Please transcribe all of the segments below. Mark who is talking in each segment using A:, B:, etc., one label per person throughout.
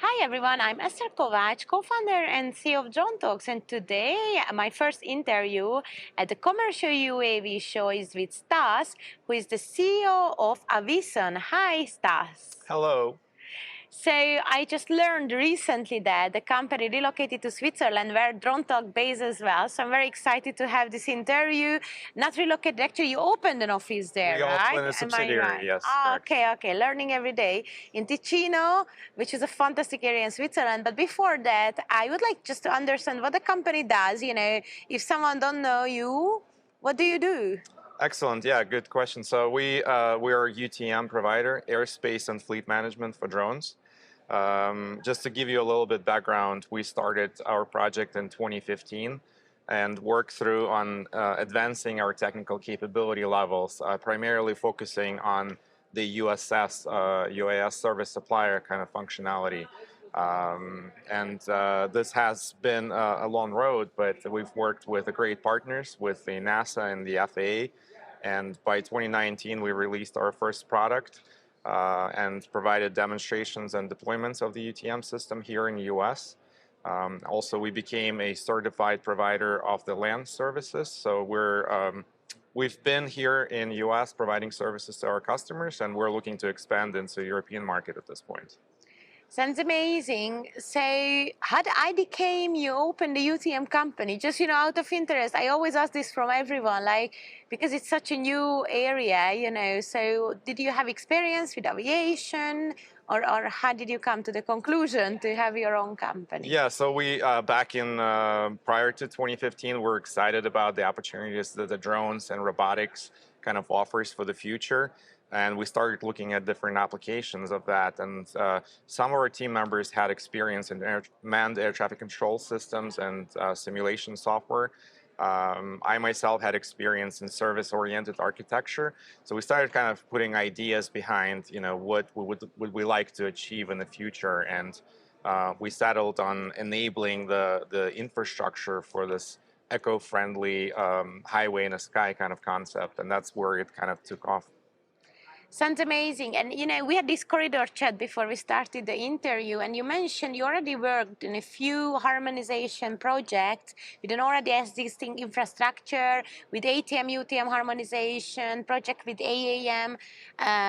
A: Hi everyone, I'm Eszter Kovacs, co-founder and CEO of DroneTalks, and today my first interview at the commercial UAV show is with Stas, who is the CEO of Avision. Hi Stas.
B: Hello.
A: So I just learned recently that the company relocated to Switzerland where DroneTalk based as well. So I'm very excited to have this interview. Not relocated, actually you opened an office there,
B: We
A: right?
B: open a
A: Am I
B: subsidiary,
A: right?
B: yes,
A: Ah,
B: correct.
A: okay. Learning every day in Ticino, which is a fantastic area in Switzerland. But before that, I would like just to understand what the company does. If someone don't know you, what do you do?
B: Excellent. Yeah, good question. So we are a UTM provider, airspace and fleet management for drones. Just to give you a little bit background, we started our project in 2015 and worked through on advancing our technical capability levels, primarily focusing on the UAS service supplier kind of functionality. And this has been a long road, but we've worked with great partners with the NASA and the FAA. And by 2019, we released our first product and provided demonstrations and deployments of the UTM system here in the US. Also, we became a certified provider of the land services. So we've been here in the US providing services to our customers, and we're looking to expand into the European market at this point.
A: Sounds amazing. So, how did I became you open the UTM company? Just out of interest, I always ask this from everyone, like because it's such a new area. So, did you have experience with aviation, or how did you come to the conclusion to have your own company?
B: Yeah, so we back in prior to 2015, we're excited about the opportunities that the drones and robotics kind of offers for the future, and we started looking at different applications of that. And some of our team members had experience in manned air traffic control systems and simulation software. I myself had experience in service-oriented architecture, so we started kind of putting ideas behind, what would we like to achieve in the future, and we settled on enabling the infrastructure for this eco-friendly highway in the sky kind of concept, and that's where it kind of took off.
A: Sounds amazing. And we had this corridor chat before we started the interview, and you mentioned you already worked in a few harmonization projects with an already existing infrastructure, with ATM, UTM harmonization, project with AAM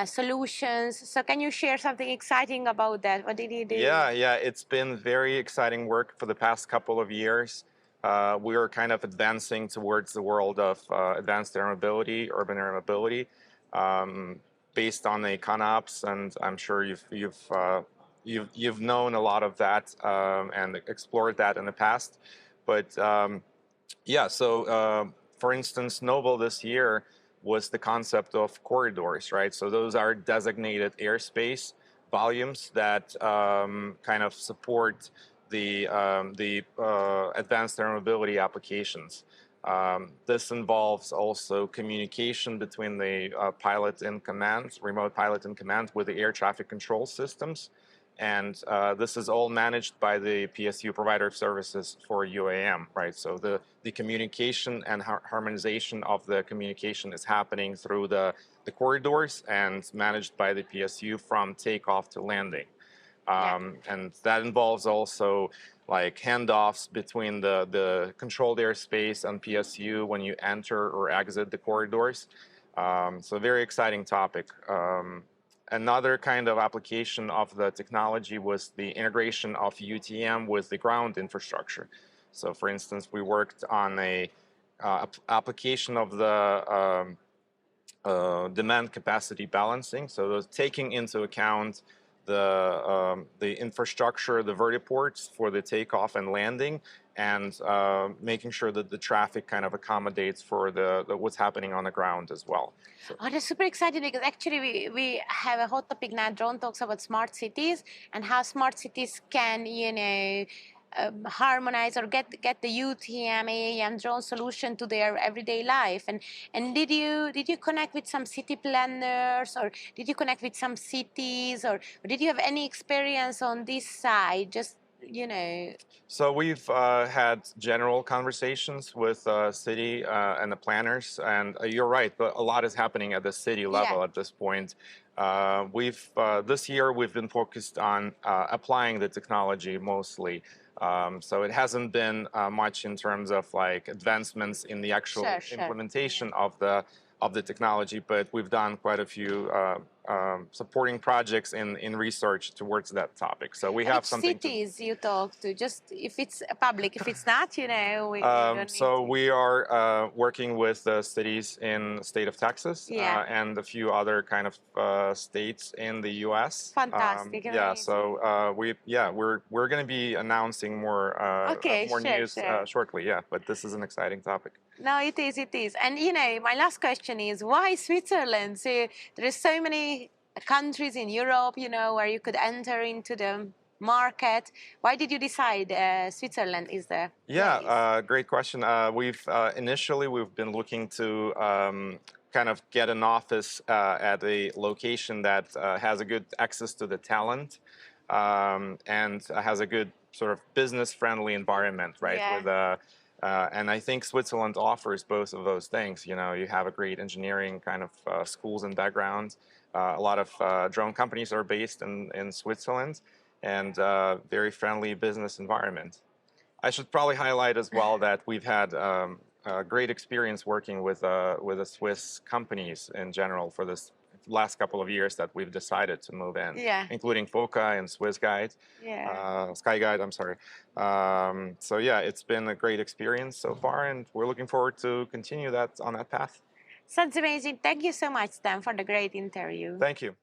A: solutions. So can you share something exciting about that? What did you do?
B: Yeah, it's been very exciting work for the past couple of years. We are kind of advancing towards the world of advanced air mobility, urban air mobility. Based on the ConOps, and I'm sure you've known a lot of that and explored that in the past. But for instance, Noble this year was the concept of corridors, right? So those are designated airspace volumes that kind of support the advanced air mobility applications. This involves also communication between the pilot in command, remote pilot in command, with the air traffic control systems. And this is all managed by the PSU provider of services for UAM, right? So the communication and harmonization of the communication is happening through the corridors and managed by the PSU from takeoff to landing. And that involves also like handoffs between the controlled airspace and PSU when you enter or exit the corridors. So a very exciting topic. Another kind of application of the technology was the integration of UTM with the ground infrastructure. So for instance, we worked on a application of the demand capacity balancing. So those taking into account the infrastructure, the vertiports for the takeoff and landing, and making sure that the traffic kind of accommodates for the what's happening on the ground as well. So.
A: Oh, that's super exciting because actually we have a hot topic now. Drone talks about smart cities and how smart cities can, harmonize or get the UTM, AAM drone solution to their everyday life. And did you connect with some city planners, or did you connect with some cities, or did you have any experience on this side?
B: So we've had general conversations with city and the planners, and you're right, but a lot is happening at the city level at this point. This year we've been focused on applying the technology mostly. So it hasn't been much in terms of like advancements in the actual implementation of the technology, but we've done quite a few supporting projects in research towards that topic. So we have
A: Which
B: something.
A: Cities you talk to? Just if it's public, if it's not, you know, we don't
B: So
A: need to.
B: we are working with cities in the state of Texas and a few other kind of states in the U.S.
A: Fantastic.
B: Yeah. So we're going to be announcing more news shortly. Yeah. But this is an exciting topic.
A: No, it is. It is. And you know, my last question is, why Switzerland? So there are so many countries in Europe, you know, where you could enter into the market. Why did you decide Switzerland is the place?
B: Great question. Initially we've been looking to kind of get an office at a location that has a good access to the talent and has a good sort of business-friendly environment, right?
A: Yeah.
B: And I think Switzerland offers both of those things. You know, you have a great engineering kind of schools and background. A lot of drone companies are based in Switzerland, and very friendly business environment. I should probably highlight as well that we've had a great experience working with the Swiss companies in general for this last couple of years that we've decided to move in, including FOCA and Swiss Guide, Sky Guide, I'm sorry. So yeah, it's been a great experience so far, and we're looking forward to continue that on that path.
A: Sounds amazing. Thank you so much, Stan, for the great interview.
B: Thank you.